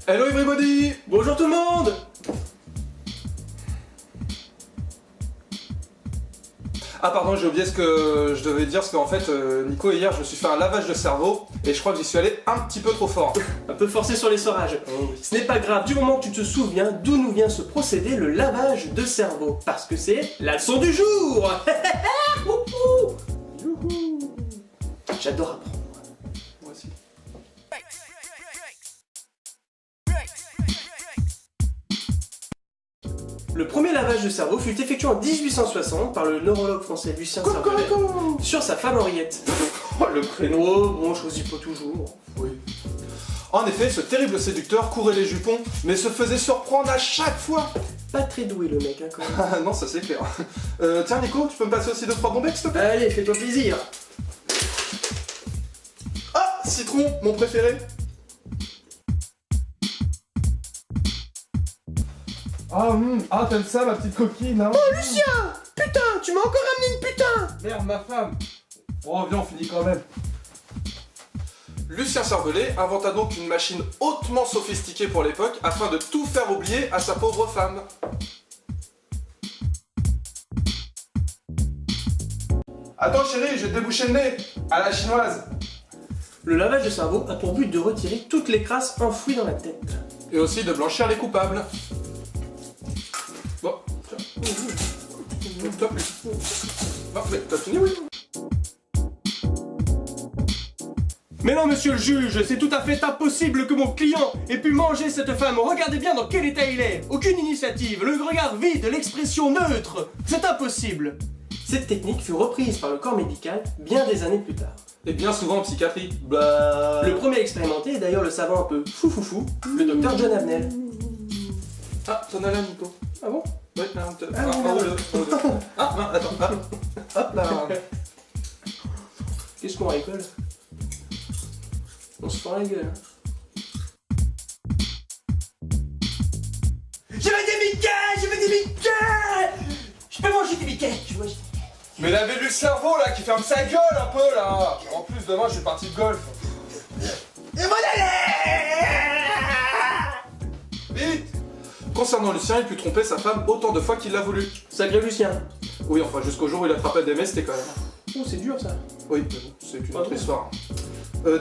Hello everybody! Bonjour tout le monde! Ah pardon, j'ai oublié ce que je devais dire, parce qu'en fait, Nico, hier, je me suis fait un lavage de cerveau, et je crois que j'y suis allé un petit peu trop fort. Un peu forcé sur l'essorage. Ce n'est pas grave, du moment que tu te souviens d'où nous vient ce procédé, le lavage de cerveau. Parce que c'est la leçon du jour! J'adore apprendre. Moi aussi. Le premier lavage de cerveau fut effectué en 1860 par le neurologue français Lucien Cervelet sur sa femme Henriette. Oh, le prénom, bon, je choisis pas toujours. Oui. En effet, ce terrible séducteur courait les jupons, mais se faisait surprendre à chaque fois. Pas très doué le mec, hein, quand même. Ah non, ça c'est clair. Tiens Nico, tu peux me passer aussi 2-3 bombettes s'il te plaît? Allez, fais-toi plaisir. Ah, citron, mon préféré. Ah, t'aimes ça ma petite coquine, hein? Oh Lucien! Putain, tu m'as encore amené une putain! Merde, ma femme. Oh, viens, on finit quand même. Lucien Cervelet inventa donc une machine hautement sophistiquée pour l'époque afin de tout faire oublier à sa pauvre femme. Attends chérie, je vais te déboucher le nez. À la chinoise. Le lavage de cerveau a pour but de retirer toutes les crasses enfouies dans la tête. Et aussi de blanchir les coupables. Bon, tiens. Top. Bon, mais t'as fini, oui? Mais non, monsieur le juge, c'est tout à fait impossible que mon client ait pu manger cette femme. Regardez bien dans quel état il est. Aucune initiative, le regard vide, l'expression neutre. C'est impossible. Cette technique fut reprise par le corps médical bien des années plus tard. Et bien souvent en psychiatrie. Bah... Le premier à expérimenter est d'ailleurs le savant un peu fou, le docteur John Avenel. Ah, t'en as là, Nico. Ah bon? Ouais, là, attends. Hop là. Qu'est-ce qu'on rigole? On se fend la gueule. Je veux des Mickey! Je veux des Mickey! Je peux manger des Mickey! Je veux manger des Mickey. Mais lavez-lui le cerveau là, qui ferme sa gueule un peu là. En plus, demain, je suis parti de golf. Et mon Vite. Concernant Lucien, il put tromper sa femme autant de fois qu'il l'a voulu. Sacré Lucien. Oui, enfin, jusqu'au jour où il attrapait des MST quand même. Oh, c'est dur ça. Oui, mais bon, c'est une autre histoire.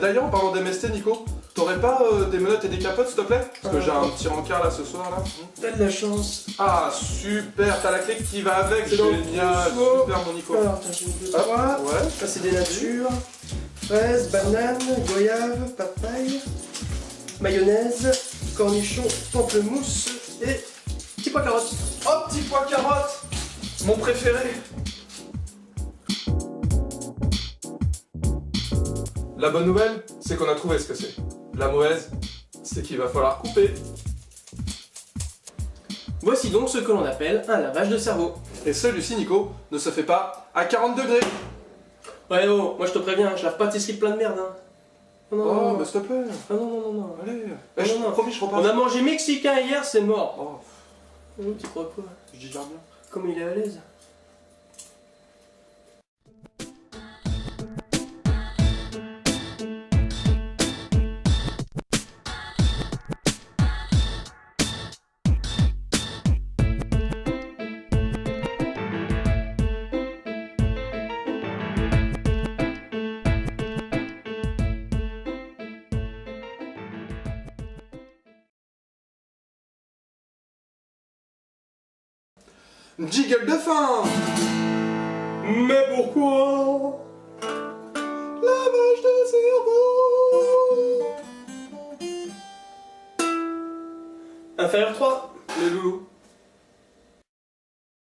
D'ailleurs, en parlant d'MST, Nico, t'aurais pas des menottes et des capotes, s'il te plaît? Parce que j'ai un petit rencard là ce soir là. T'as de la chance. Ah, super, t'as la clé qui va avec, C'est dans le génial, trousseau. super mon Nico. Alors, t'as une, deux, Hop, trois. ouais. Ça, c'est des natures. Fraises, bananes, goyave, papaye, mayonnaise, cornichon, pamplemousse et petit pois carotte. Oh, petit pois carotte, mon préféré. La bonne nouvelle, c'est qu'on a trouvé ce que c'est. La mauvaise, c'est qu'il va falloir couper. Voici donc ce que l'on appelle un lavage de cerveau. Et celui-ci, Nico, ne se fait pas à 40 degrés. Ouais, oh, moi je te préviens, je lave pas tes slips plein de merde, hein. Non, non, Oh, non, mais s'il te plaît. Ah, non. Allez. Non, Je non. promis, je repars. On a mangé mexicain hier, c'est mort. Oh, Oh, tu crois quoi? je digère bien. Comme il est à l'aise. Jiggle de fin. Mais pourquoi? Lavage de cerveau. Inférieur 3. Les loulous.